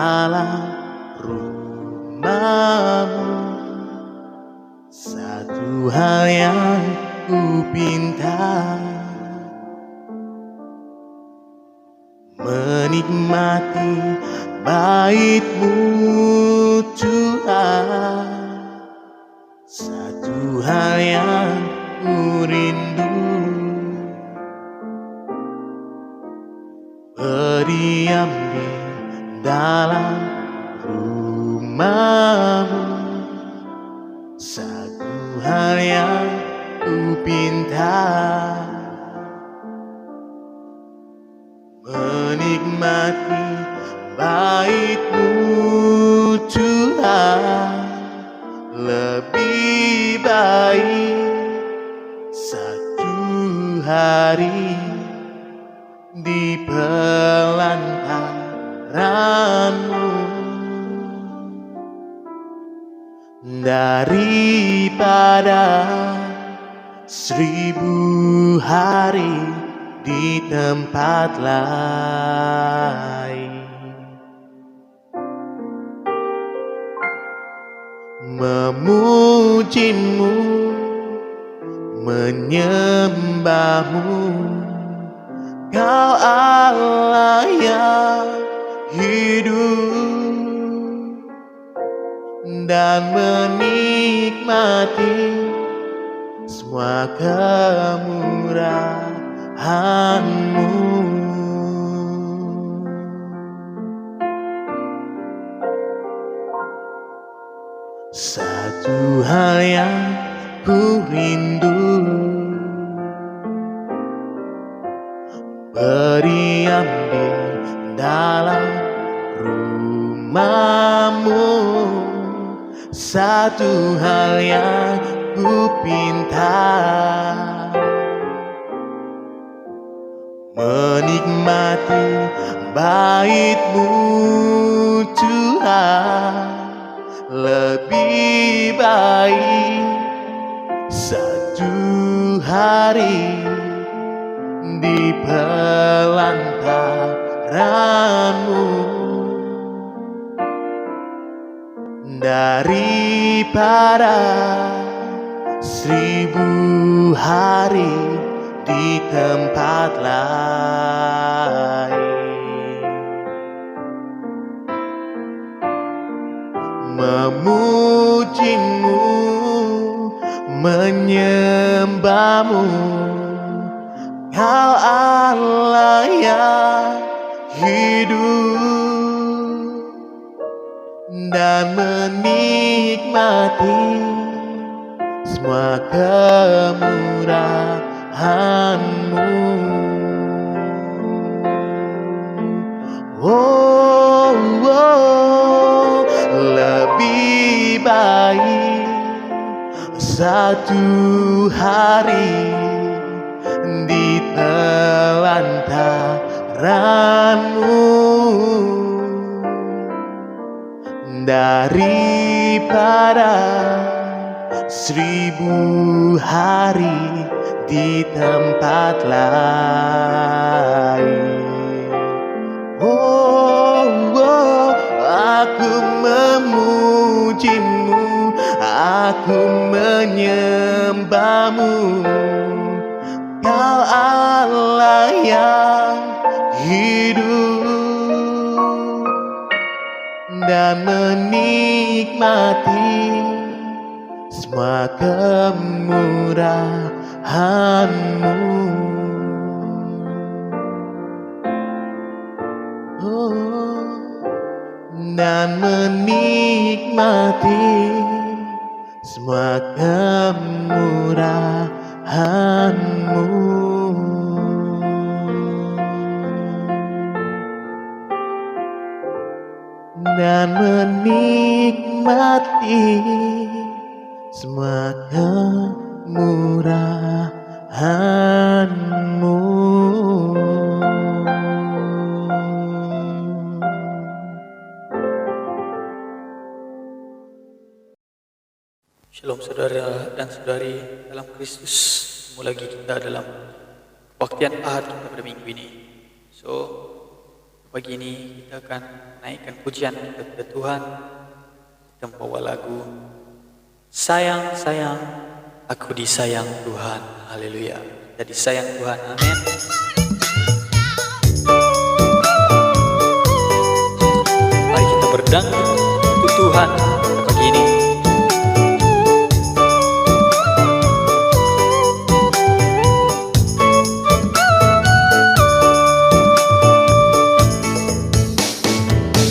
dalam rumahmu. Satu hal yang ku pinta, menikmati bait-Mu Tuhan. Satu hal yang ku rindu, berdiam di dalam rumah-Mu. Satu hal yang ku pinta, menikmati bait-Mu Tuhan. Lebih baik satu hari di pelantaran-Mu daripada 1000 hari di tempat lain. Memuji-Mu, menyembah-Mu, Kau Allah yang hidup, dan menikmati semua kemurahan-Mu. Satu hal yang ku rindu, berdiam di dalam rumah-Mu. Satu hal yang ku pinta, menikmati bait-Mu Tuhan. Lebih baik satu hari di pelantaran-Mu daripada 1000 hari di tempat lain. Memuji-Mu, menyembah-Mu, Kau Allah yang hidup, dan menikmati semua kemurahan-Mu. Oh, oh, lebih baik satu hari di pelantaran-Mu daripada 1000 hari di tempat lain. Oh, oh, aku memuji-Mu, aku menyembah-Mu, Kau Allah yang hidup, dan menikmati semua kemurahan-Mu. Oh, dan menikmati semua kemurahan-Mu. Dan menikmati semua kemurahan-Mu. Shalom saudara dan saudari dalam Kristus. Ketemu lagi kita dalam kebaktian Ahad kita pada minggu ini. So, Pagi ini kita akan naikkan pujian kepada Tuhan. Kita membawa lagu Sayang, sayang, aku disayang Tuhan. Haleluya. Jadi sayang Tuhan. Amin. Mari kita berdangdut untuk Tuhan pagi ini.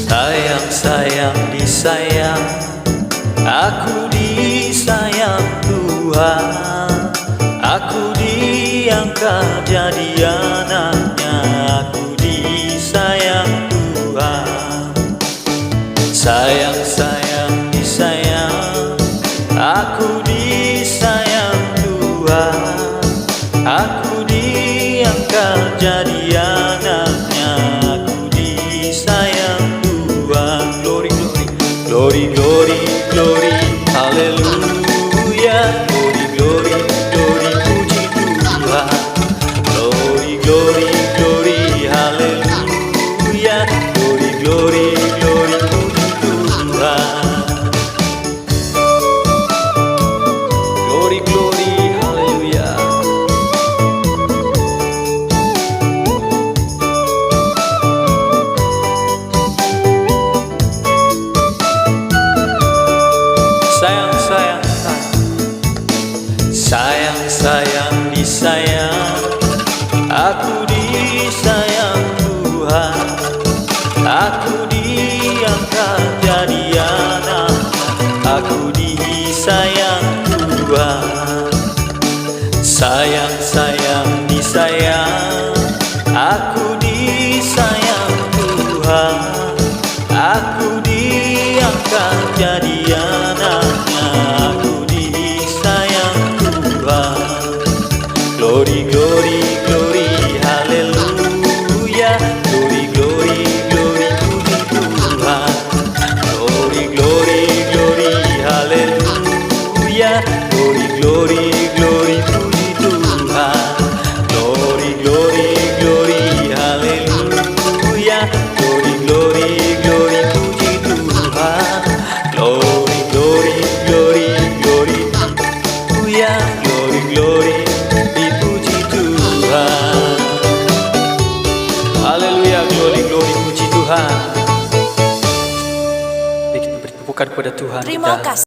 Sayang, sayang, disayang, aku disayang Tuhan. Aku diangkat jadi anaknya, aku disayang Tuhan. Sayang, sayang, disayang, aku disayang Tuhan. Aku diangkat jadi anaknya, aku disayang Tuhan. Glory, glory, glory, glory, glory, haleluya. Glory, glory, glory, puji Tuhan. Glory, glory, glory, haleluya. Glory, glory, glory, puji Tuhan. Glory, glory, haleluya. Sayang, sayang, sayang, sayang, disayang, aku disayang Tuhan. Aku diangkat jadi anak, aku disayang Tuhan. Sayang, sayang, disayang, aku disayang Tuhan. Aku diangkat jadi anaknya, aku disayang Tuhan. Glory, glory, glory, haleluya. Glory, glory, glory, puji Tuhan. Glory, glory, glory, haleluya. Glory, glory, glory, puji Tuhan. Glory, glory, glory, haleluya. Glory, glory, glory, puji Tuhan. Glory, glory, glory, glory, haleluya. Glory, glory, dipuji Tuhan. Haleluya, glory, glory, puji Tuhan. Mari kita beri tepukan kepada Tuhan. Terima kasih.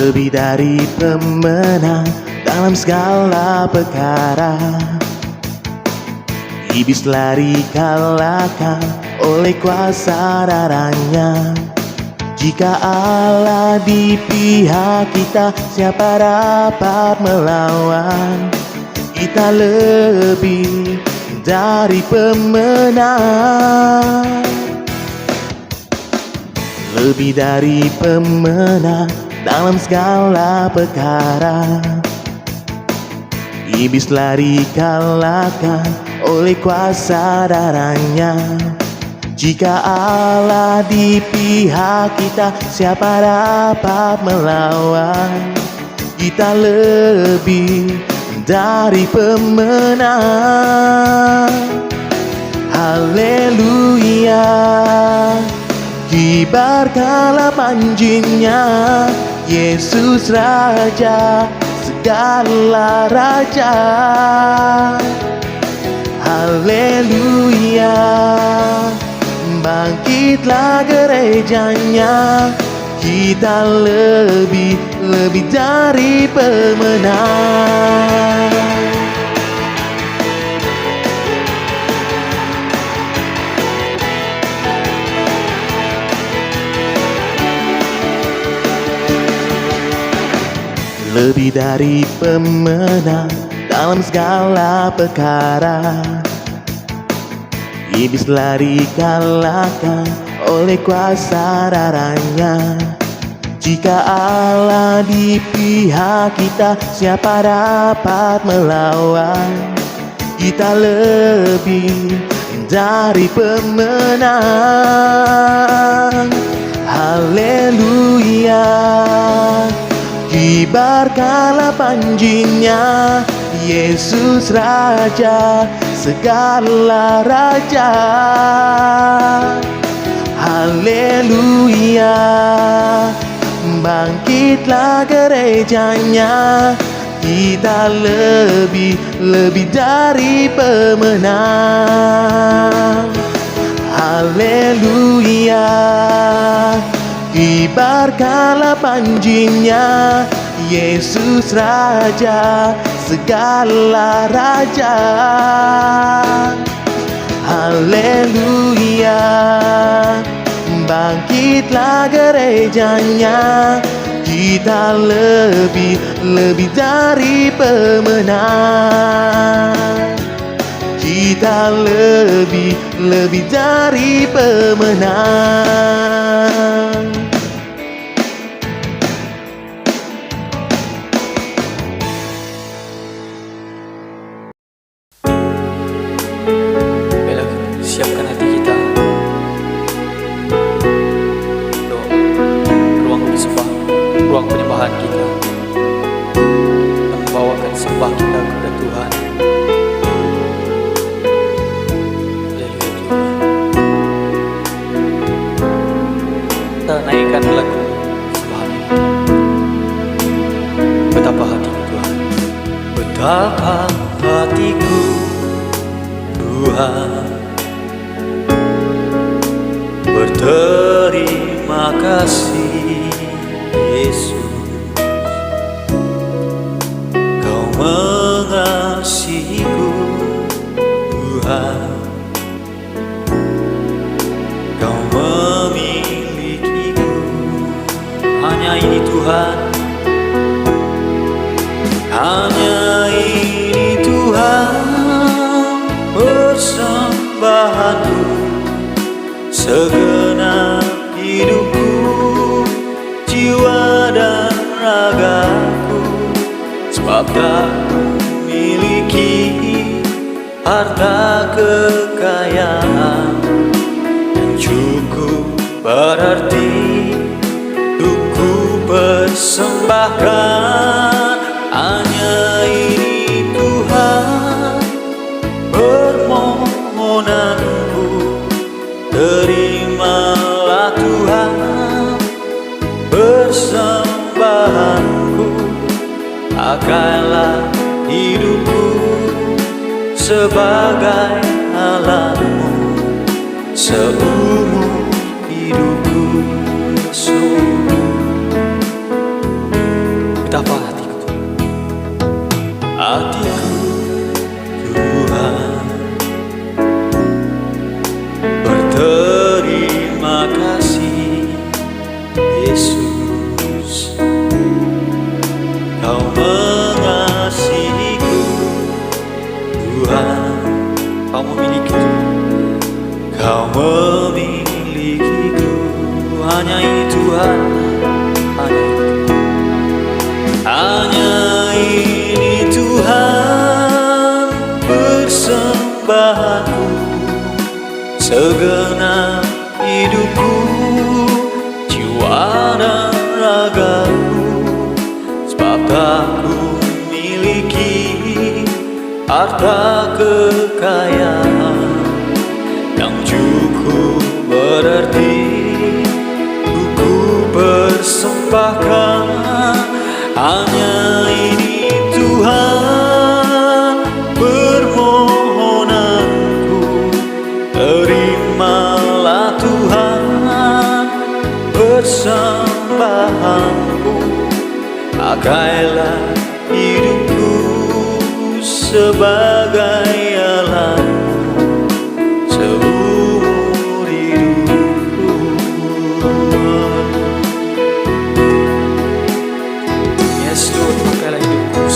Lebih dari pemenang dalam segala perkara, iblis lari kalahkan oleh kuasa darahnya. Jika Allah di pihak kita, siapa dapat melawan? Kita lebih dari pemenang. Lebih dari pemenang dalam segala perkara, iblis lari kalahkan oleh kuasa darahnya. Jika Allah di pihak kita, siapa dapat melawan? Kita lebih dari pemenang. Haleluya, kibarkanlah panjingnya, Yesus Raja, segala raja. Haleluya, bangkitlah gerejanya, kita lebih dari pemenang. Lebih dari pemenang dalam segala perkara. Iblis lari kalahkan oleh kuasa darahnya. Jika Allah di pihak kita, siapa dapat melawan? Kita lebih dari pemenang. Haleluya, kibarkanlah panjinya, Yesus Raja segala raja. Haleluya, bangkitlah gerejanya, kita lebih dari pemenang. Haleluya, kibarkanlah panjinya, Yesus Raja segala raja. Haleluya, bangkitlah gerejanya, kita lebih dari pemenang. Kita lebih dari pemenang. Baiklah, siapkan hati kita untuk ruang sembah, ruang penyembahan kita, dan membawakan sembah kita kepada Tuhan. Haleluya Tuhan. Kita naikkan lagu sembahan ini. Betapa hatiku Tuhan, betapa hatiku Tuhan, berterima kasih Yesus, Kau mengasihiku Tuhan, Kau memilikiku. Hanya ini Tuhan, hanya ini Tuhan, persembahanku, segenap hidupku, jiwa dan ragaku. Sebab tak memiliki harta kekayaan yang cukup berarti untuk ku persembahkan. Hanya ini Tuhan, permohonanku, terimalah Tuhan persembahanku. Pakailah hidupku sebagai alatmu seumur hidupku. Betapa hatiku Tuhan, berterima kasih Yesus, Kau mengasihiku Tuhan, Kau memilikiku, Kau memilikiku. Hanya ini Tuhan, hanya ini Tuhan, persembahanku, segenap hidupku, jiwa dan ragaku. Sebab tak ku miliki harta kekayaan yang cukup berarti untuk ku persembahkan. Hanya ini Tuhan, permohonanku, terimalah Tuhan persembahanku. Pakailah hidupku sebagai alatmu seumur hidupku. Yes Lord, pakailah hidupku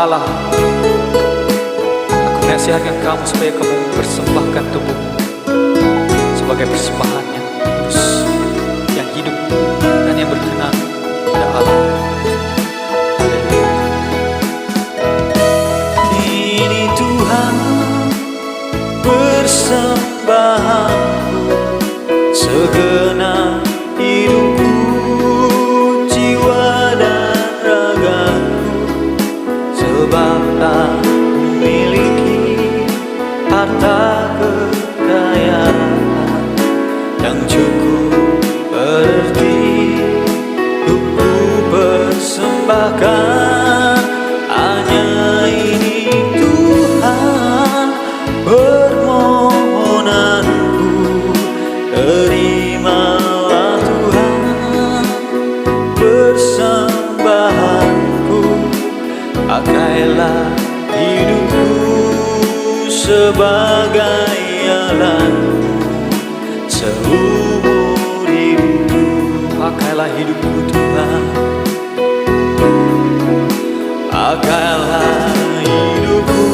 Allah, aku nasihatkan kamu supaya kamu persembahkan tubuhmu sebagai persembahan yang kudus, yang hidup, dan yang berkenan kepada Allah. Ini Tuhan persembahanku, segenap hidupku, jiwa dan ragaku, sebab tak memiliki harta kekayaan yang cukup berarti untuk ku persembahkan. Hanya ini Tuhan permohonanku, terimalah Tuhan persembahanku. Pakailah hidupku sebagai alatmu seumur hidupku. Pakailah hidupku Tuhan, pakailah hidupku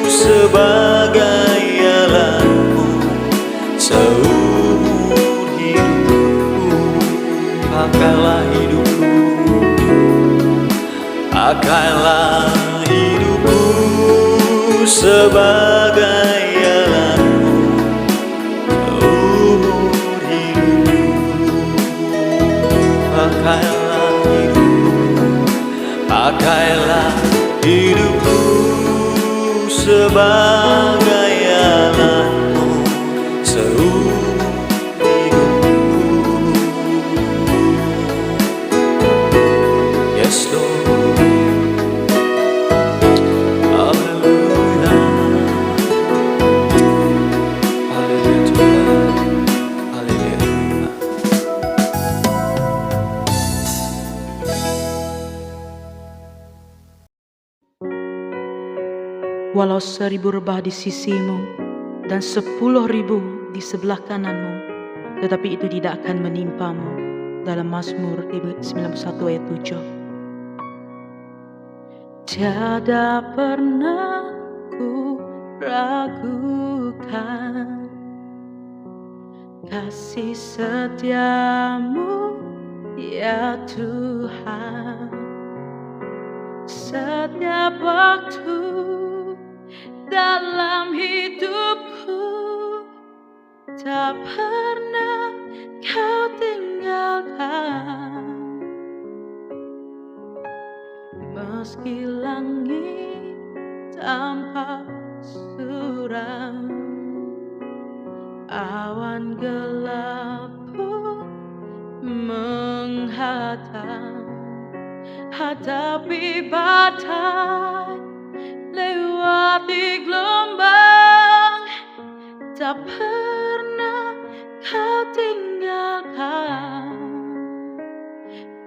sebagai alatmu seumur hidupku. Pakailah hidupku, pakailah hidupku sebagai alatmu seumur hidupku. Pakailah hidupku, pakailah hidupku sebagai alatmu seumur hidupku. Yes Lord, haleluya, haleluya Tuhan, haleluya. Walau 1000 rebah di sisimu dan 10.000 di sebelah kananmu, tetapi itu tidak akan menimpamu. Dalam Mazmur 91 ayat 7. Tiada pernah ku ragukan kasih setiamu, ya Tuhan. Setiap waktu dalam hidupku, tak pernah kau tinggalkan. Meski langit tampak suram, awan gelap pun menghadang. Hadapi badai, lewati gelombang, tak pernah kau tinggalkan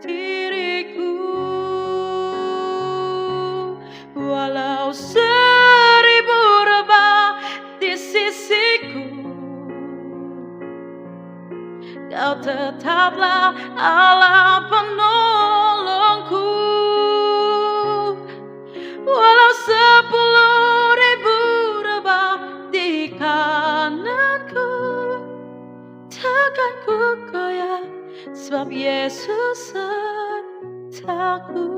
diriku. Walau 1000 rebah di sisiku, kau tetaplah Allah penolongku. Walau 10.000 rebah di kananku, takkan ku goyah, sebab Yesus sertaku.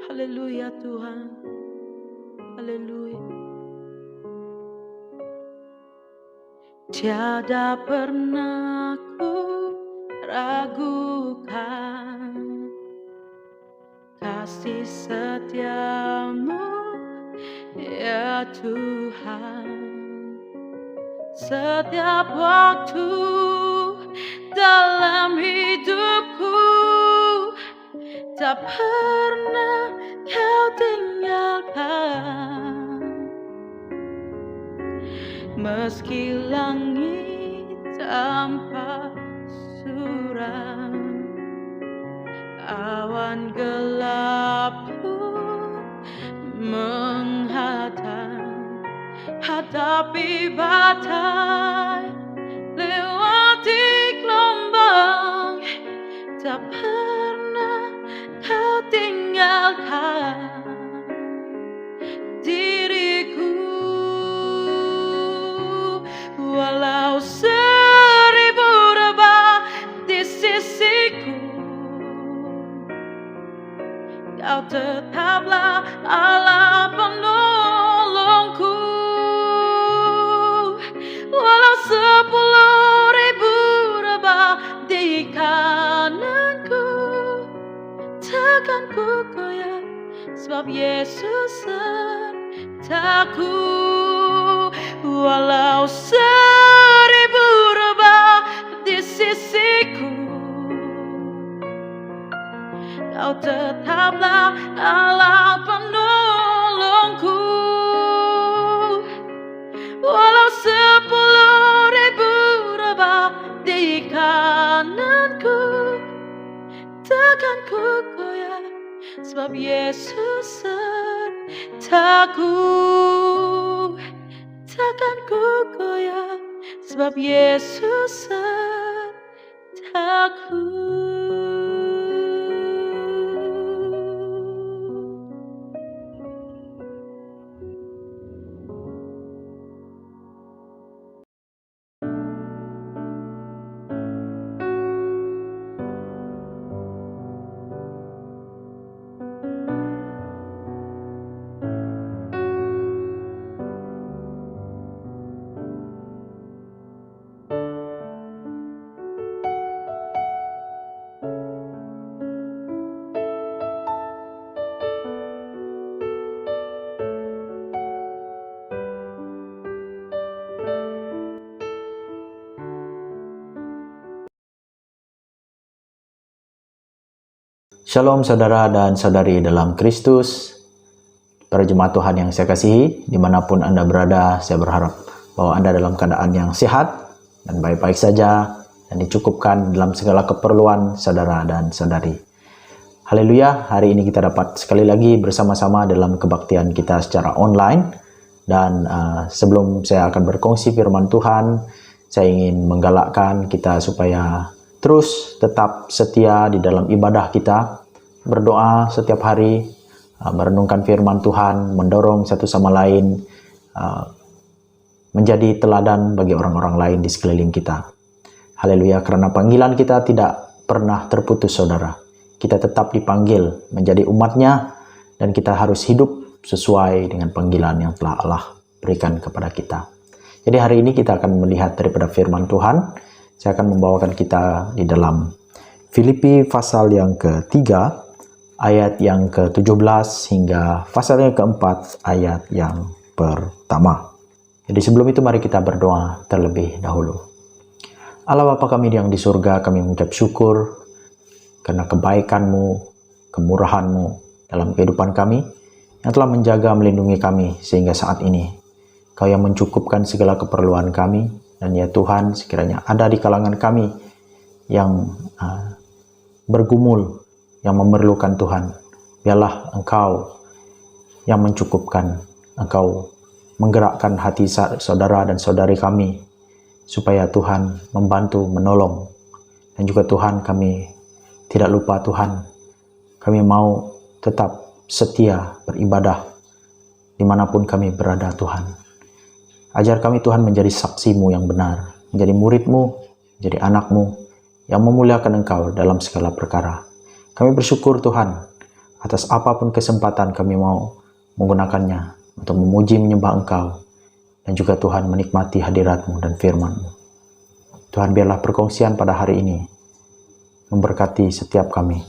Haleluya Tuhan, haleluya. Tiada pernah ku ragukan kasih setiamu, ya Tuhan. Setiap waktu dalam hidupku, tak pernah kau tinggalkan. Meski langit tampak suram, awan gelap pun menghadang. Hadapi badai, lewati gelombang, tak pernah kau tinggalkan diriku, walau 1000 rebah di sisiku, kau tetaplah Allah penolongku. Walau 10.000 rebah di kananku, takkan ku goyah, sebab Yesus sertaku. Walau 1000 rebah di sisiku, kau tetaplah Allah penolongku. Walau 10.000 rebah di kananku, takkan ku goyah, sebab Yesus sertaku. Takkan ku goyah, sebab Yesus sertaku. Shalom saudara dan saudari dalam Kristus, para jemaat Tuhan yang saya kasihi, dimanapun Anda berada, saya berharap bahwa Anda dalam keadaan yang sehat dan baik-baik saja, dan dicukupkan dalam segala keperluan saudara dan saudari. Haleluya, hari ini kita dapat sekali lagi bersama-sama dalam kebaktian kita secara online. Dan sebelum saya akan berkongsi firman Tuhan, saya ingin menggalakkan kita supaya terus tetap setia di dalam ibadah kita, berdoa setiap hari, merenungkan firman Tuhan, mendorong satu sama lain, menjadi teladan bagi orang-orang lain di sekeliling kita. Haleluya, karena panggilan kita tidak pernah terputus saudara. Kita tetap dipanggil menjadi umatnya, dan kita harus hidup sesuai dengan panggilan yang telah Allah berikan kepada kita. Jadi hari ini kita akan melihat daripada firman Tuhan. Saya akan membawakan kita di dalam Filipi pasal yang ketiga, ayat yang ke-17 hingga pasal yang keempat, ayat yang pertama. Jadi sebelum itu mari kita berdoa terlebih dahulu. Allah Bapa kami yang di surga, kami mengucap syukur karena kebaikan-Mu, kemurahan-Mu dalam kehidupan kami, yang telah menjaga melindungi kami sehingga saat ini. Kau yang mencukupkan segala keperluan kami. Dan ya Tuhan, sekiranya ada di kalangan kami yang bergumul, yang memerlukan Tuhan, biarlah Engkau yang mencukupkan, Engkau menggerakkan hati saudara dan saudari kami, supaya Tuhan membantu, menolong. Dan juga Tuhan, kami tidak lupa Tuhan, kami mau tetap setia beribadah dimanapun kami berada Tuhan. Ajar kami Tuhan menjadi saksi-Mu yang benar, menjadi murid-Mu, menjadi anak-Mu, yang memuliakan Engkau dalam segala perkara. Kami bersyukur Tuhan, atas apapun kesempatan kami mau menggunakannya untuk memuji menyembah Engkau, dan juga Tuhan menikmati hadirat-Mu dan firman-Mu. Tuhan, biarlah perkongsian pada hari ini memberkati setiap kami.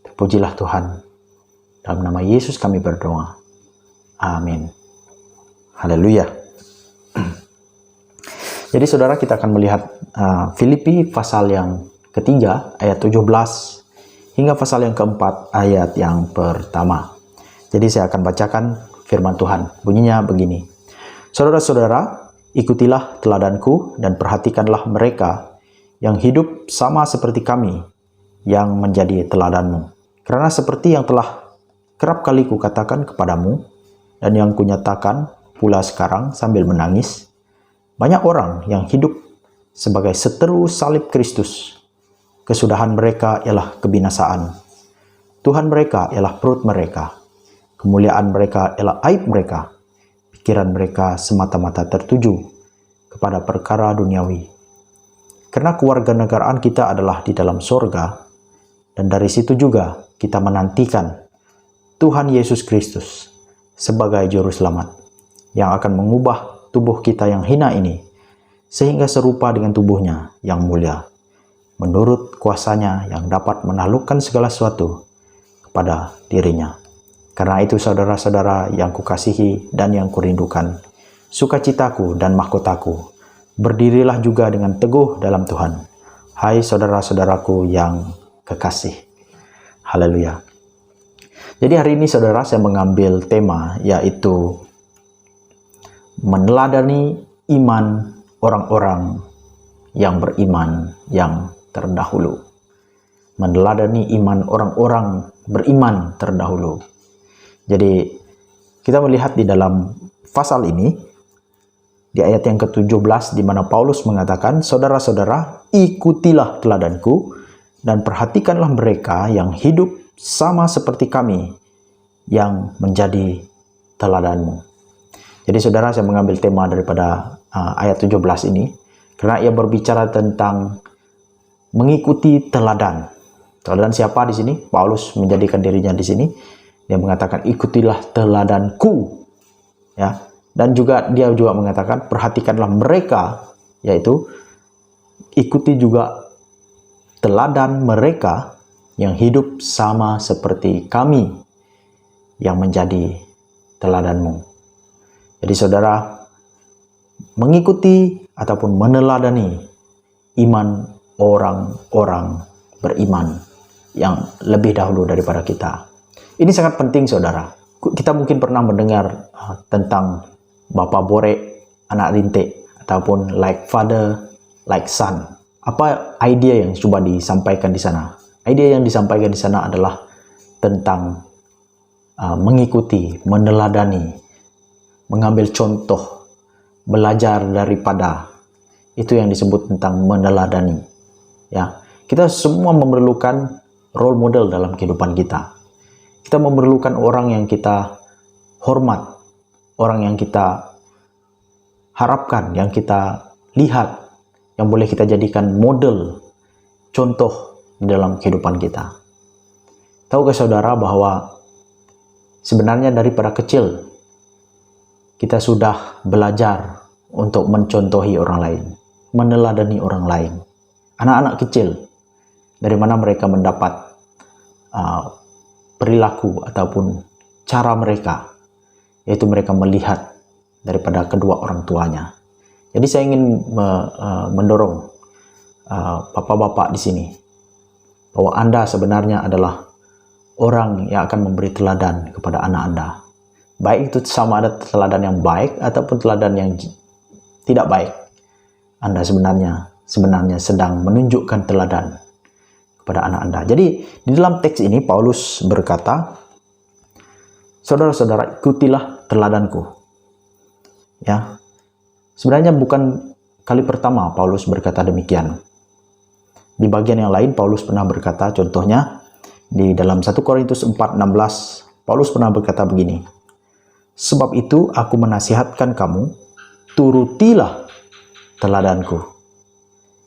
Terpujilah Tuhan, dalam nama Yesus kami berdoa. Amin. Haleluya. Jadi saudara, kita akan melihat Filipi pasal yang ketiga ayat 17 hingga pasal yang keempat ayat yang pertama. Jadi saya akan bacakan firman Tuhan. Bunyinya begini. Saudara-saudara, ikutilah teladanku dan perhatikanlah mereka yang hidup sama seperti kami yang menjadi teladanmu. Karena seperti yang telah kerap kali kukatakan kepadamu dan yang kunyatakan pula sekarang sambil menangis, banyak orang yang hidup sebagai seteru salib Kristus. Kesudahan mereka ialah kebinasaan. Tuhan mereka ialah perut mereka. Kemuliaan mereka ialah aib mereka. Pikiran mereka semata-mata tertuju kepada perkara duniawi. Karena kewarganegaraan kita adalah di dalam sorga, dan dari situ juga kita menantikan Tuhan Yesus Kristus sebagai Juru Selamat yang akan mengubah tubuh kita yang hina ini sehingga serupa dengan tubuhnya yang mulia, menurut kuasanya yang dapat menaklukkan segala sesuatu kepada dirinya. Karena itu saudara-saudara yang kukasihi dan yang kurindukan, sukacitaku dan mahkotaku, berdirilah juga dengan teguh dalam Tuhan. Hai saudara-saudaraku yang kekasih. Haleluya. Jadi hari ini saudara, saya mengambil tema yaitu meneladani iman orang-orang yang beriman yang terdahulu. Meneladani iman orang-orang beriman terdahulu. Jadi kita melihat di dalam pasal ini, di ayat yang ke-17 di mana Paulus mengatakan, saudara-saudara, ikutilah teladanku dan perhatikanlah mereka yang hidup sama seperti kami yang menjadi teladanmu. Jadi saudara, saya mengambil tema daripada ayat 17 ini karena ia berbicara tentang mengikuti teladan. Teladan siapa di sini? Paulus menjadikan dirinya di sini. Dia mengatakan ikutilah teladanku. Ya. Dan juga dia juga mengatakan perhatikanlah mereka, yaitu ikuti juga teladan mereka yang hidup sama seperti kami yang menjadi teladanmu. Jadi saudara, mengikuti ataupun meneladani iman orang-orang beriman yang lebih dahulu daripada kita. Ini sangat penting saudara. Kita mungkin pernah mendengar tentang Bapak Bore, anak rintik, ataupun like father, like son. Apa idea yang coba disampaikan di sana? Idea yang disampaikan di sana adalah tentang mengikuti, meneladani, mengambil contoh, belajar daripada. Itu yang disebut tentang meneladani. Ya, kita semua memerlukan role model dalam kehidupan kita. Kita memerlukan orang yang kita hormat, orang yang kita harapkan, yang kita lihat, yang boleh kita jadikan model, contoh dalam kehidupan kita. Tahukah saudara bahwa sebenarnya daripada kecil kita sudah belajar untuk mencontohi orang lain, meneladani orang lain. Anak-anak kecil, dari mana mereka mendapat perilaku ataupun cara mereka, yaitu mereka melihat daripada kedua orang tuanya. Jadi saya ingin mendorong bapak-bapak di sini bahwa Anda sebenarnya adalah orang yang akan memberi teladan kepada anak Anda. Baik itu sama ada teladan yang baik ataupun teladan yang tidak baik. Anda sebenarnya sedang menunjukkan teladan kepada anak Anda. Jadi di dalam teks ini Paulus berkata, saudara-saudara, ikutilah teladanku. Ya. Sebenarnya bukan kali pertama Paulus berkata demikian. Di bagian yang lain Paulus pernah berkata, contohnya di dalam 1 Korintus 4:16, Paulus pernah berkata begini, sebab itu aku menasihatkan kamu, turutilah teladanku.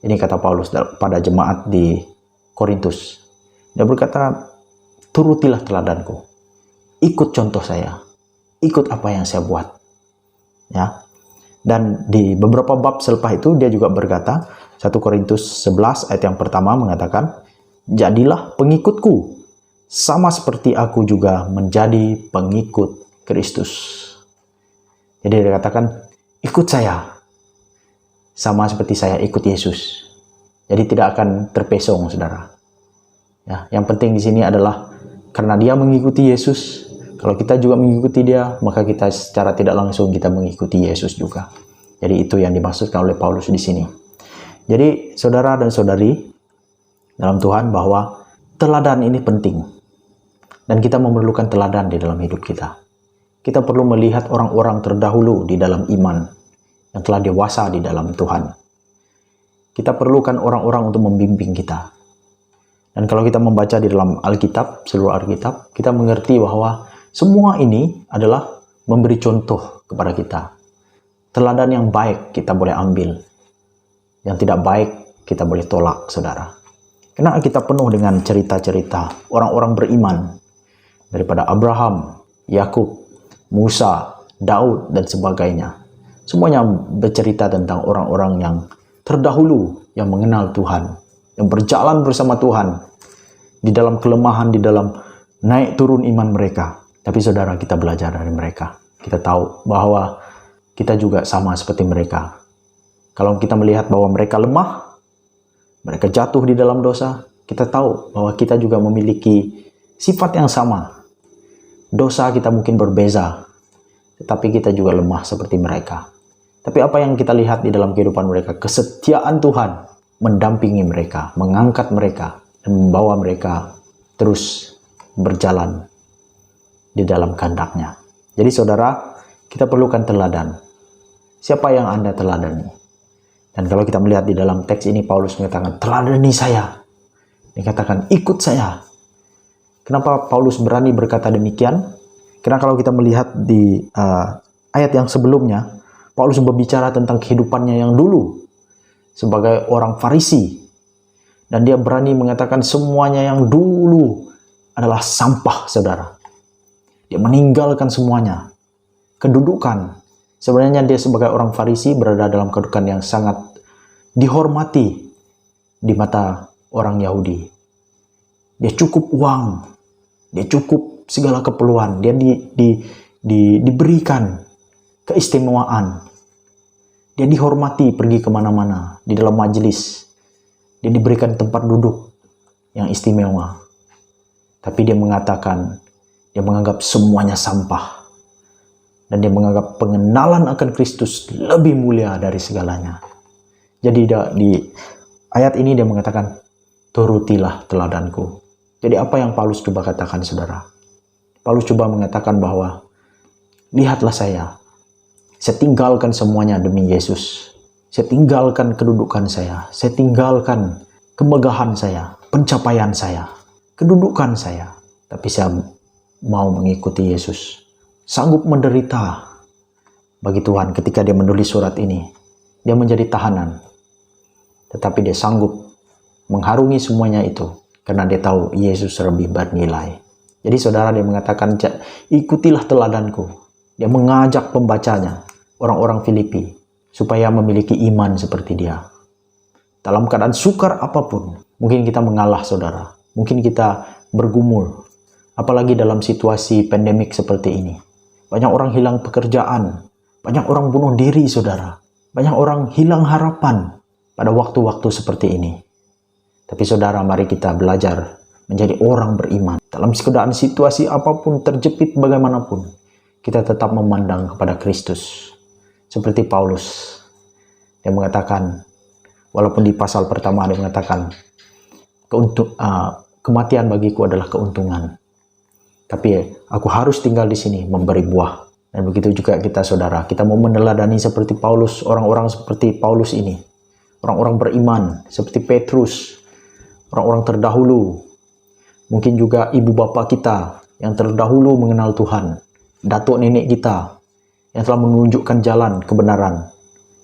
Ini kata Paulus pada jemaat di Korintus. Dia berkata, turutilah teladanku. Ikut contoh saya. Ikut apa yang saya buat. Ya. Dan di beberapa bab selepas itu dia juga berkata, 1 Korintus 11 ayat yang pertama mengatakan, jadilah pengikutku, sama seperti aku juga menjadi pengikut Kristus. Jadi dia katakan, ikut saya, sama seperti saya ikut Yesus. Jadi tidak akan terpesong, saudara. Ya, yang penting di sini adalah karena dia mengikuti Yesus. Kalau kita juga mengikuti dia, maka kita secara tidak langsung kita mengikuti Yesus juga. Jadi itu yang dimaksudkan oleh Paulus di sini. Jadi saudara dan saudari dalam Tuhan, bahwa teladan ini penting. Dan kita memerlukan teladan di dalam hidup kita. Kita perlu melihat orang-orang terdahulu di dalam iman yang telah dewasa di dalam Tuhan. Kita perlukan orang-orang untuk membimbing kita. Dan kalau kita membaca di dalam Alkitab, seluruh Alkitab, kita mengerti bahwa semua ini adalah memberi contoh kepada kita. Teladan yang baik kita boleh ambil, yang tidak baik kita boleh tolak, saudara. Karena kita penuh dengan cerita-cerita orang-orang beriman, daripada Abraham, Yakub, Musa, Daud, dan sebagainya. Semuanya bercerita tentang orang-orang yang terdahulu, yang mengenal Tuhan, yang berjalan bersama Tuhan, di dalam kelemahan, di dalam naik turun iman mereka. Tapi saudara, kita belajar dari mereka. Kita tahu bahwa kita juga sama seperti mereka. Kalau kita melihat bahwa mereka lemah, mereka jatuh di dalam dosa, kita tahu bahwa kita juga memiliki sifat yang sama. Dosa kita mungkin berbeza, tetapi kita juga lemah seperti mereka. Tapi apa yang kita lihat di dalam kehidupan mereka, kesetiaan Tuhan mendampingi mereka, mengangkat mereka, dan membawa mereka terus berjalan di dalam kehendak-Nya. Jadi saudara, kita perlukan teladan. Siapa yang Anda teladani? Dan kalau kita melihat di dalam teks ini, Paulus mengatakan, teladani saya. Dikatakan, ikut saya. Kenapa Paulus berani berkata demikian? Karena kalau kita melihat di ayat yang sebelumnya, Paulus berbicara tentang kehidupannya yang dulu sebagai orang Farisi. Dan dia berani mengatakan semuanya yang dulu adalah sampah, saudara. Dia meninggalkan semuanya. Kedudukan. Sebenarnya dia sebagai orang Farisi berada dalam kedudukan yang sangat dihormati di mata orang Yahudi. Dia cukup uang. Dia cukup segala keperluan. Dia diberikan keistimewaan. Dia dihormati pergi kemana-mana di dalam majelis. Dia diberikan tempat duduk yang istimewa. Tapi dia mengatakan, dia menganggap semuanya sampah. Dan dia menganggap pengenalan akan Kristus lebih mulia dari segalanya. Jadi di ayat ini dia mengatakan, turutilah teladanku. Jadi apa yang Paulus coba katakan, saudara? Paulus coba mengatakan bahwa, lihatlah saya tinggalkan semuanya demi Yesus. Saya tinggalkan kedudukan saya. Saya tinggalkan kemegahan saya, pencapaian saya, kedudukan saya. Tapi saya mau mengikuti Yesus. Sanggup menderita bagi Tuhan. Ketika dia menulis surat ini, dia menjadi tahanan. Tetapi dia sanggup mengharungi semuanya itu. Karena dia tahu Yesus lebih bernilai. Jadi saudara, dia mengatakan, ikutilah teladanku. Dia mengajak pembacanya, orang-orang Filipi, supaya memiliki iman seperti dia. Dalam keadaan sukar apapun, mungkin kita mengalah, saudara. Mungkin kita bergumul, apalagi dalam situasi pandemik seperti ini. Banyak orang hilang pekerjaan, banyak orang bunuh diri, saudara. Banyak orang hilang harapan pada waktu-waktu seperti ini. Tapi saudara, mari kita belajar menjadi orang beriman. Dalam keadaan situasi apapun, terjepit bagaimanapun, kita tetap memandang kepada Kristus. Seperti Paulus, dia mengatakan, walaupun di pasal pertama dia mengatakan, kematian bagiku adalah keuntungan. Tapi aku harus tinggal di sini, memberi buah. Dan begitu juga kita, saudara, kita mau meneladani seperti Paulus, orang-orang seperti Paulus ini. Orang-orang beriman, seperti Petrus, orang-orang terdahulu. Mungkin juga ibu bapa kita yang terdahulu mengenal Tuhan. Datuk nenek kita yang telah menunjukkan jalan kebenaran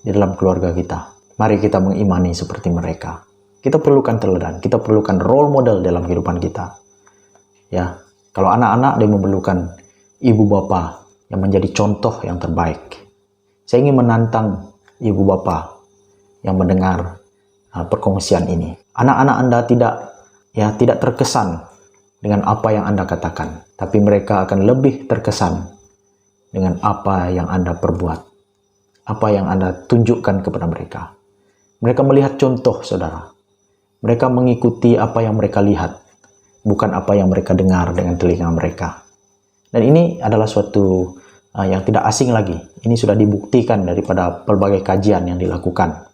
di dalam keluarga kita. Mari kita mengimani seperti mereka. Kita perlukan teladan, kita perlukan role model dalam kehidupan kita. Ya, kalau anak-anak, dia memerlukan ibu bapa yang menjadi contoh yang terbaik. Saya ingin menantang ibu bapa yang mendengar perkongsian ini. Anak-anak Anda tidak terkesan dengan apa yang Anda katakan, tapi mereka akan lebih terkesan dengan apa yang Anda perbuat, apa yang Anda tunjukkan kepada mereka. Mereka melihat contoh, saudara. Mereka mengikuti apa yang mereka lihat, bukan apa yang mereka dengar dengan telinga mereka. Dan ini adalah suatu yang tidak asing lagi. Ini sudah dibuktikan daripada berbagai kajian yang dilakukan,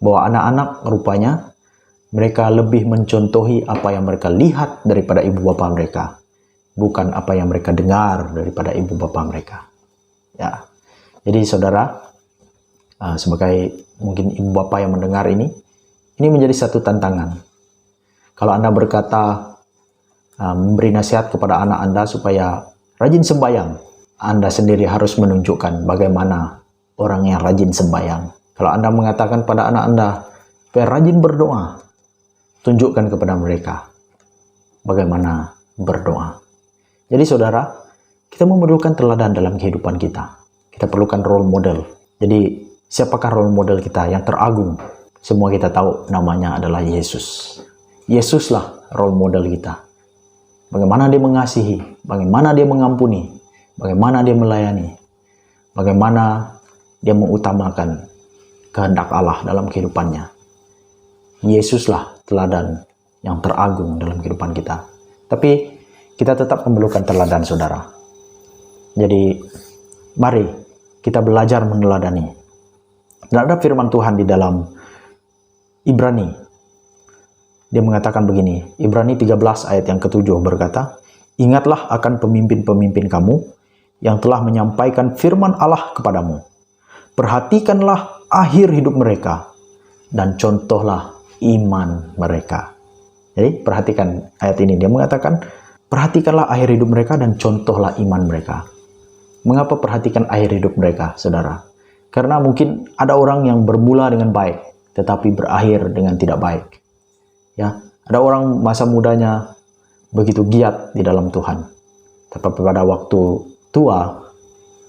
bahwa anak-anak rupanya mereka lebih mencontohi apa yang mereka lihat daripada ibu bapa mereka, bukan apa yang mereka dengar daripada ibu bapa mereka. Ya, jadi saudara, sebagai mungkin ibu bapa yang mendengar ini menjadi satu tantangan. Kalau Anda berkata, memberi nasihat kepada anak Anda supaya rajin sembahyang, Anda sendiri harus menunjukkan bagaimana orang yang rajin sembahyang. Kalau Anda mengatakan pada anak Anda supaya rajin berdoa, tunjukkan kepada mereka bagaimana berdoa. Jadi saudara, kita memerlukan teladan dalam kehidupan kita. Kita perlukan role model. Jadi siapakah role model kita yang teragung? Semua kita tahu namanya adalah Yesus. Yesuslah role model kita. Bagaimana dia mengasihi, bagaimana dia mengampuni, bagaimana dia melayani, bagaimana dia mengutamakan kehendak Allah dalam kehidupannya. Yesuslah teladan yang teragung dalam kehidupan kita. Tapi kita tetap memerlukan teladan, saudara. Jadi mari kita belajar meneladani. Dan ada firman Tuhan di dalam Ibrani. Dia mengatakan begini, Ibrani 13 ayat yang ke-7 berkata, "Ingatlah akan pemimpin-pemimpin kamu yang telah menyampaikan firman Allah kepadamu. Perhatikanlah akhir hidup mereka dan contohlah iman mereka." Jadi perhatikan ayat ini, dia mengatakan, perhatikanlah akhir hidup mereka dan contohlah iman mereka. Mengapa perhatikan akhir hidup mereka, saudara? Karena mungkin ada orang yang bermula dengan baik, tetapi berakhir dengan tidak baik. Ya, ada orang masa mudanya begitu giat di dalam Tuhan, tetapi pada waktu tua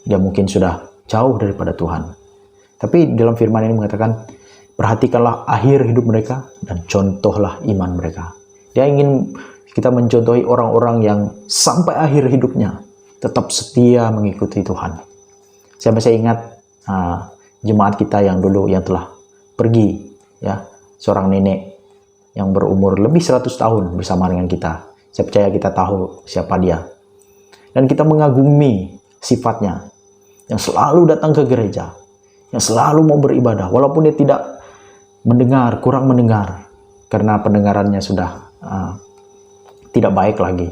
dia mungkin sudah jauh daripada Tuhan. Tapi dalam firman ini mengatakan, perhatikanlah akhir hidup mereka dan contohlah iman mereka. Dia ingin kita mencontohi orang-orang yang sampai akhir hidupnya tetap setia mengikuti Tuhan. Saya masih ingat jemaat kita yang dulu yang telah pergi, ya, seorang nenek yang berumur lebih 100 tahun bersama dengan kita. Saya percaya kita tahu siapa dia. Dan kita mengagumi sifatnya, yang selalu datang ke gereja, yang selalu mau beribadah, walaupun dia tidak mendengar, kurang mendengar, karena pendengarannya sudah tidak baik lagi.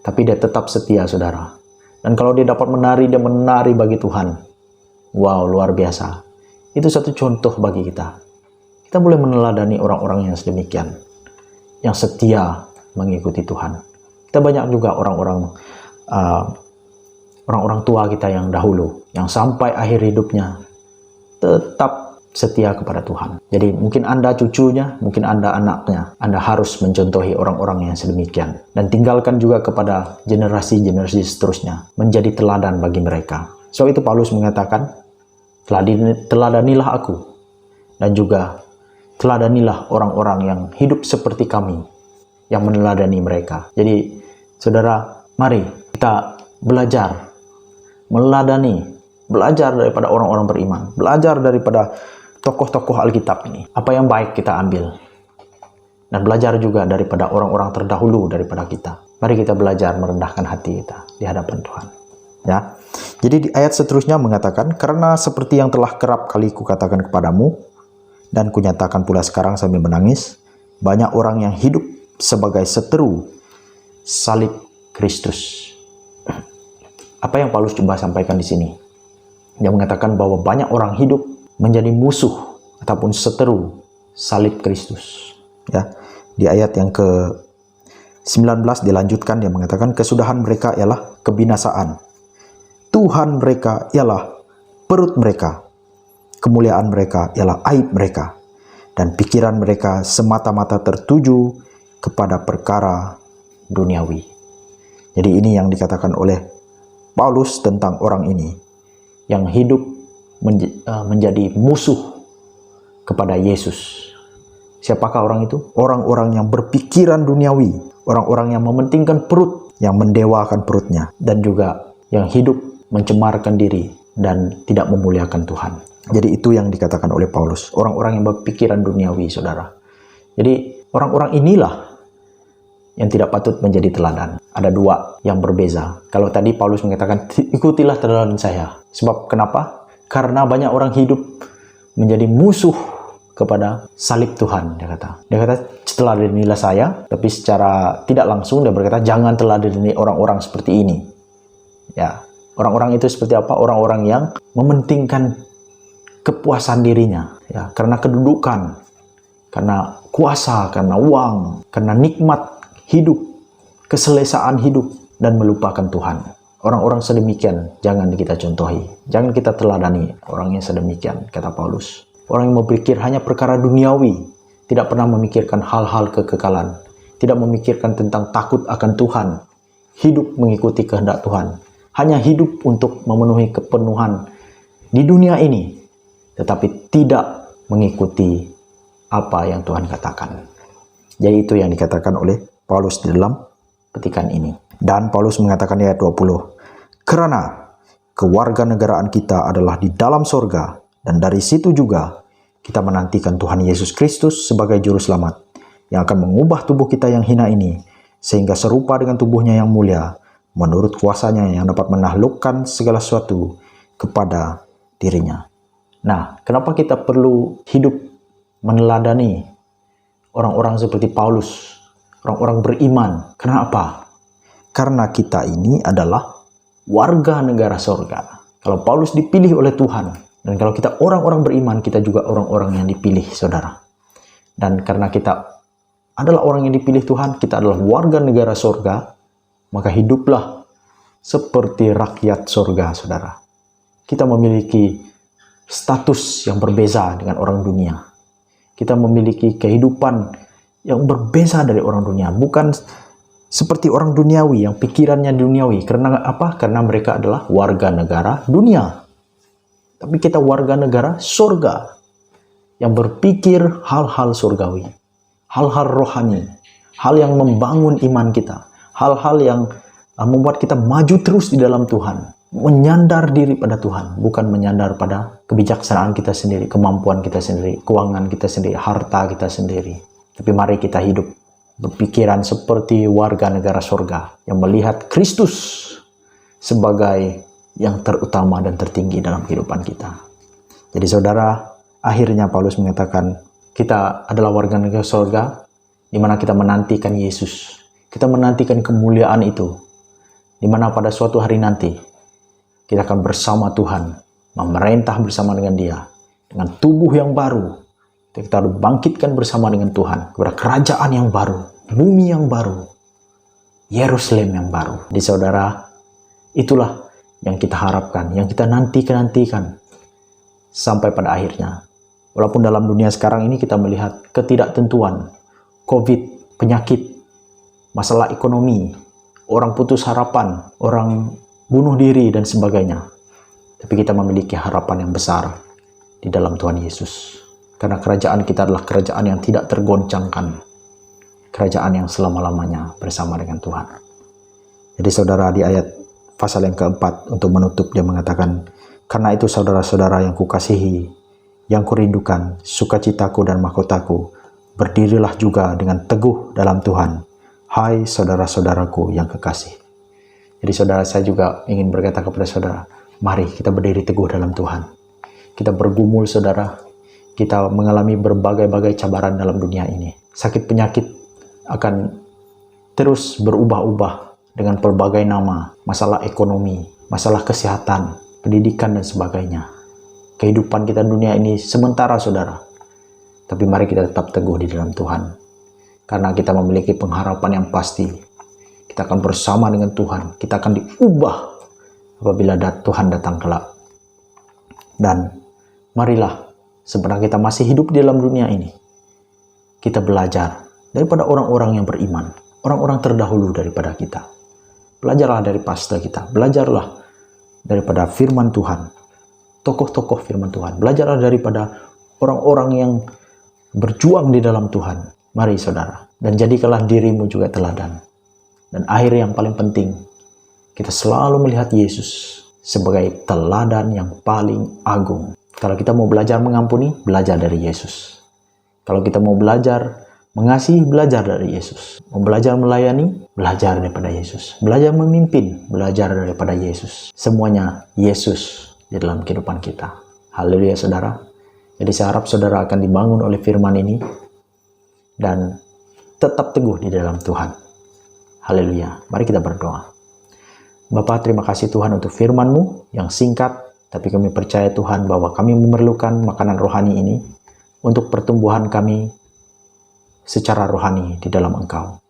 Tapi dia tetap setia, saudara. Dan kalau dia dapat menari, dia menari bagi Tuhan. Wow, luar biasa. Itu satu contoh bagi kita. Kita boleh meneladani orang-orang yang sedemikian, yang setia mengikuti Tuhan. Kita banyak juga orang-orang tua kita yang dahulu, yang sampai akhir hidupnya tetap setia kepada Tuhan. Jadi mungkin Anda cucunya, mungkin Anda anaknya, Anda harus mencontohi orang-orang yang sedemikian. Dan tinggalkan juga kepada generasi-generasi seterusnya, menjadi teladan bagi mereka. So itu Paulus mengatakan, teladanilah aku, dan juga teladanilah orang-orang yang hidup seperti kami, yang meneladani mereka. Jadi saudara, mari kita belajar, meneladani, belajar daripada orang-orang beriman, belajar daripada tokoh-tokoh Alkitab ini. Apa yang baik kita ambil. Dan belajar juga daripada orang-orang terdahulu daripada kita. Mari kita belajar merendahkan hati kita di hadapan Tuhan. Ya. Jadi di ayat seterusnya mengatakan, karena seperti yang telah kerap kali kukatakan kepadamu, dan kunyatakan pula sekarang sambil menangis, banyak orang yang hidup sebagai seteru salib Kristus. Apa yang Paulus coba sampaikan di sini? Dia mengatakan bahwa banyak orang hidup menjadi musuh ataupun seteru salib Kristus. Ya, di ayat yang ke-19 dilanjutkan, dia mengatakan kesudahan mereka ialah kebinasaan. Tuhan mereka ialah perut mereka. Kemuliaan mereka ialah aib mereka. Dan pikiran mereka semata-mata tertuju kepada perkara duniawi. Jadi ini yang dikatakan oleh Paulus tentang orang ini yang hidup menjadi musuh kepada Yesus. Siapakah orang itu? Orang-orang yang berpikiran duniawi, orang-orang yang mementingkan perut, yang mendewakan perutnya, dan juga yang hidup mencemarkan diri dan tidak memuliakan Tuhan. Jadi itu yang dikatakan oleh Paulus, orang-orang yang berpikiran duniawi, saudara. Jadi orang-orang inilah yang tidak patut menjadi teladan. Ada dua yang berbeza. Kalau tadi Paulus mengatakan, ikutilah teladan saya. Sebab kenapa? Karena banyak orang hidup menjadi musuh kepada salib Tuhan, dia kata. Dia kata, teladanilah saya, tapi secara tidak langsung dia berkata, jangan teladani orang-orang seperti ini. Ya, orang-orang itu seperti apa? Orang-orang yang mementingkan kepuasan dirinya, ya, karena kedudukan, karena kuasa, karena uang, karena nikmat hidup, keselesaan hidup, dan melupakan Tuhan. Orang-orang sedemikian jangan kita contohi, jangan kita teladani orang yang sedemikian, kata Paulus. Orang yang berpikir hanya perkara duniawi, tidak pernah memikirkan hal-hal kekekalan, tidak memikirkan tentang takut akan Tuhan, hidup mengikuti kehendak Tuhan, hanya hidup untuk memenuhi kepenuhan di dunia ini, tetapi tidak mengikuti apa yang Tuhan katakan. Jadi itu yang dikatakan oleh Paulus di dalam petikan ini. Dan Paulus mengatakan ayat 20, karena kewarganegaraan kita adalah di dalam sorga, dan dari situ juga kita menantikan Tuhan Yesus Kristus sebagai juru selamat, yang akan mengubah tubuh kita yang hina ini, sehingga serupa dengan tubuhnya yang mulia, menurut kuasanya yang dapat menaklukkan segala sesuatu kepada dirinya. Nah, kenapa kita perlu hidup meneladani orang-orang seperti Paulus, orang-orang beriman? Kenapa? Karena kita ini adalah warga negara sorga. Kalau Paulus dipilih oleh Tuhan, dan kalau kita orang-orang beriman, kita juga orang-orang yang dipilih, saudara. Dan karena kita adalah orang yang dipilih Tuhan, kita adalah warga negara sorga, maka hiduplah seperti rakyat sorga, saudara. Kita memiliki status yang berbeza dengan orang dunia. Kita memiliki kehidupan yang berbeza dari orang dunia. Bukan seperti orang duniawi yang pikirannya duniawi. Karena apa? Karena mereka adalah warga negara dunia. Tapi kita warga negara surga yang berpikir hal-hal surgawi, hal-hal rohani, hal yang membangun iman kita, hal-hal yang membuat kita maju terus di dalam Tuhan, menyandar diri pada Tuhan, bukan menyandar pada kebijaksanaan kita sendiri, kemampuan kita sendiri, keuangan kita sendiri, harta kita sendiri. Tapi mari kita hidup berpikiran seperti warga negara surga yang melihat Kristus sebagai yang terutama dan tertinggi dalam kehidupan kita. Jadi saudara, akhirnya Paulus mengatakan kita adalah warga negara surga di mana kita menantikan Yesus. Kita menantikan kemuliaan itu, di mana pada suatu hari nanti kita akan bersama Tuhan, memerintah bersama dengan Dia, dengan tubuh yang baru. Kita harus bangkitkan bersama dengan Tuhan kepada kerajaan yang baru, bumi yang baru, Yerusalem yang baru. Di saudara, itulah yang kita harapkan, yang kita nantikan sampai pada akhirnya. Walaupun dalam dunia sekarang ini kita melihat ketidaktentuan, COVID, penyakit, masalah ekonomi, orang putus harapan, orang bunuh diri dan sebagainya. Tapi kita memiliki harapan yang besar di dalam Tuhan Yesus. Karena kerajaan kita adalah kerajaan yang tidak tergoncangkan. Kerajaan yang selama-lamanya bersama dengan Tuhan. Jadi saudara, di ayat pasal yang keempat untuk menutup dia mengatakan, karena itu saudara-saudara yang kukasihi, yang kurindukan, sukacitaku dan mahkotaku, berdirilah juga dengan teguh dalam Tuhan, hai saudara-saudaraku yang kekasih. Jadi saudara, saya juga ingin berkata kepada saudara, mari kita berdiri teguh dalam Tuhan. Kita bergumul saudara, kita mengalami berbagai-bagai cabaran dalam dunia ini. Sakit penyakit akan terus berubah-ubah dengan berbagai nama, masalah ekonomi, masalah kesehatan, pendidikan dan sebagainya. Kehidupan kita dunia ini sementara saudara. Tapi mari kita tetap teguh di dalam Tuhan. Karena kita memiliki pengharapan yang pasti. Kita akan bersama dengan Tuhan. Kita akan diubah apabila Tuhan datang kelak. Dan marilah, sebenarnya kita masih hidup di dalam dunia ini, kita belajar daripada orang-orang yang beriman, orang-orang terdahulu daripada kita. Belajarlah dari pastor kita, belajarlah daripada firman Tuhan, tokoh-tokoh firman Tuhan, belajarlah daripada orang-orang yang berjuang di dalam Tuhan. Mari saudara, dan jadikanlah dirimu juga teladan. Dan akhir yang paling penting, kita selalu melihat Yesus sebagai teladan yang paling agung. Kalau kita mau belajar mengampuni, belajar dari Yesus. Kalau kita mau belajar mengasihi, belajar dari Yesus. Mau belajar melayani, belajar daripada Yesus. Belajar memimpin, belajar daripada Yesus. Semuanya Yesus di dalam kehidupan kita. Haleluya saudara. Jadi saya harap saudara akan dibangun oleh firman ini dan tetap teguh di dalam Tuhan. Haleluya. Mari kita berdoa. Bapa, terima kasih Tuhan untuk firman-Mu yang singkat, tapi kami percaya Tuhan bahwa kami memerlukan makanan rohani ini untuk pertumbuhan kami secara rohani di dalam Engkau.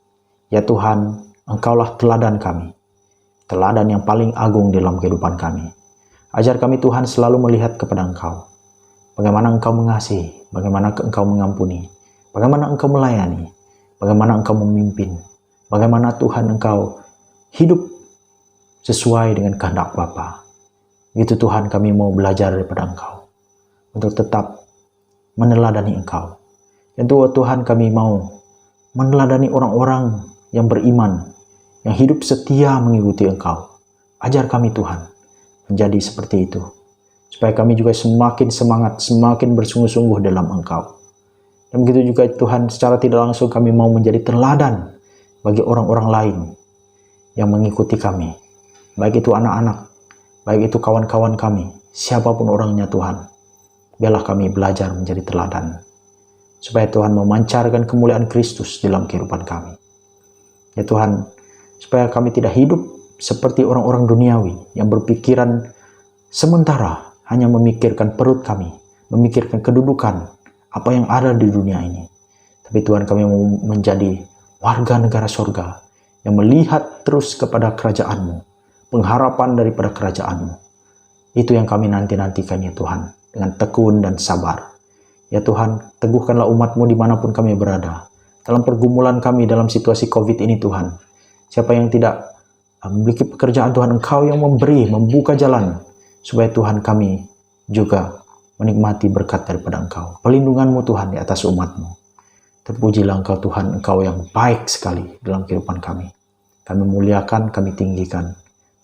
Ya Tuhan, Engkaulah teladan kami, teladan yang paling agung dalam kehidupan kami. Ajar kami Tuhan selalu melihat kepada Engkau, bagaimana Engkau mengasihi, bagaimana Engkau mengampuni, bagaimana Engkau melayani, bagaimana Engkau memimpin, bagaimana Tuhan Engkau hidup sesuai dengan kehendak Bapa. Gitu Tuhan, kami mau belajar daripada Engkau untuk tetap meneladani Engkau. Dan Tuhan, kami mau meneladani orang-orang yang beriman, yang hidup setia mengikuti Engkau. Ajar kami Tuhan menjadi seperti itu, supaya kami juga semakin semangat, semakin bersungguh-sungguh dalam Engkau. Dan begitu juga Tuhan, secara tidak langsung kami mau menjadi teladan bagi orang-orang lain yang mengikuti kami, baik itu anak-anak, baik itu kawan-kawan kami, siapapun orangnya Tuhan. Biarlah kami belajar menjadi teladan, supaya Tuhan memancarkan kemuliaan Kristus dalam kehidupan kami. Ya Tuhan, supaya kami tidak hidup seperti orang-orang duniawi yang berpikiran sementara, hanya memikirkan perut kami, memikirkan kedudukan, apa yang ada di dunia ini. Tapi Tuhan, kami mau menjadi warga negara sorga yang melihat terus kepada kerajaan-Mu, pengharapan daripada kerajaan-Mu. Itu yang kami nanti-nantikan ya Tuhan, dengan tekun dan sabar. Ya Tuhan, teguhkanlah umat-Mu dimanapun kami berada. Dalam pergumulan kami dalam situasi COVID ini Tuhan. Siapa yang tidak memiliki pekerjaan Tuhan, Engkau yang memberi, membuka jalan. Supaya Tuhan kami juga menikmati berkat daripada Engkau. Pelindungan-Mu Tuhan di atas umat-Mu. Terpujilah Engkau Tuhan, Engkau yang baik sekali dalam kehidupan kami. Kami muliakan, kami tinggikan.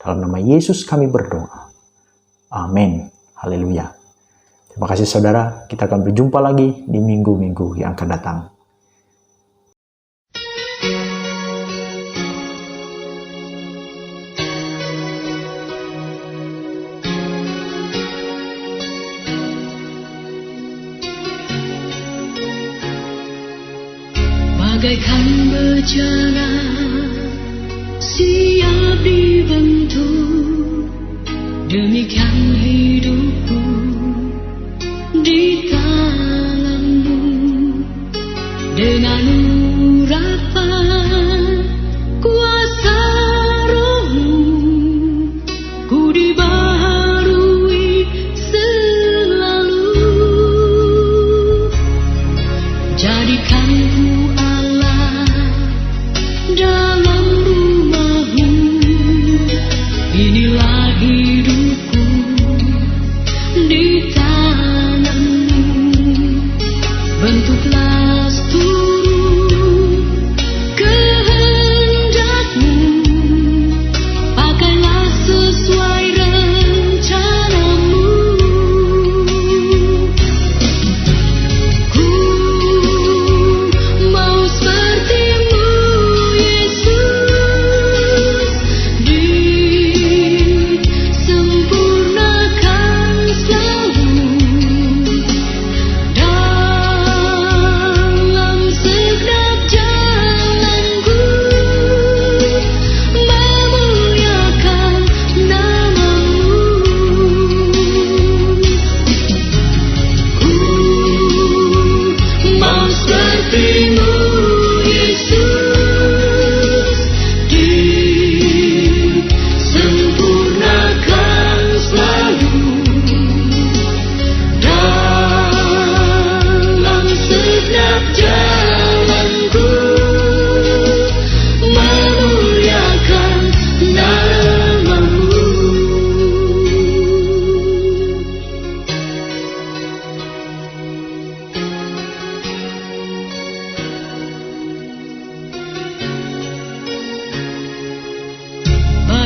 Dalam nama Yesus kami berdoa. Amin. Haleluya. Terima kasih saudara, kita akan berjumpa lagi di minggu-minggu yang akan datang. Bagaikan bejana siap dibentuk, demikian hidupku di tangan-Mu. Dengan urapan kuasa Roh-Mu, ku dibaharui selalu. Jadikan ku dalam rumah-Mu, inilah hidupku di tangan-Mu. Bentuklah seluruh kehendak-Mu, pakailah sesuai rencana-Mu. Ku mau seperti-Mu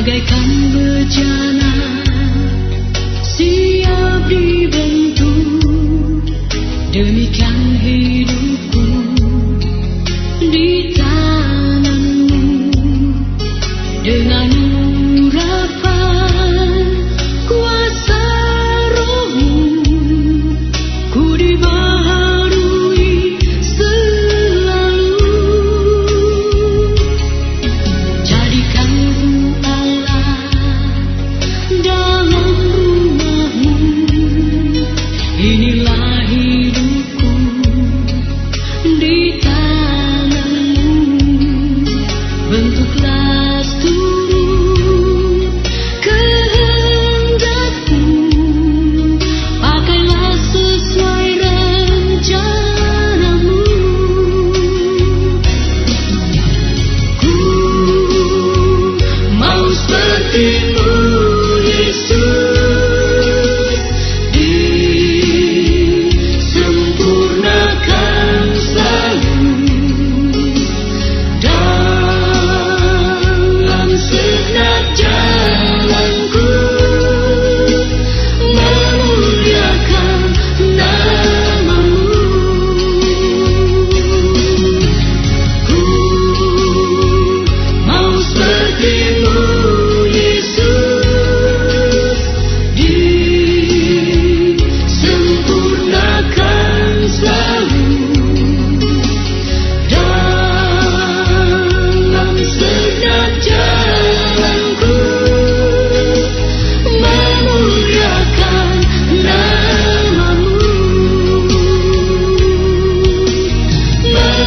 bagaikan bejana siap dibentuk, demikian hidupku di tangan-Mu. Dengan urapan kuasa Roh-Mu, ku dibaharui selalu. Jadikan ku Allah dalam rumah-Mu, inilah hidupku di tangan-Mu.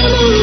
Kamu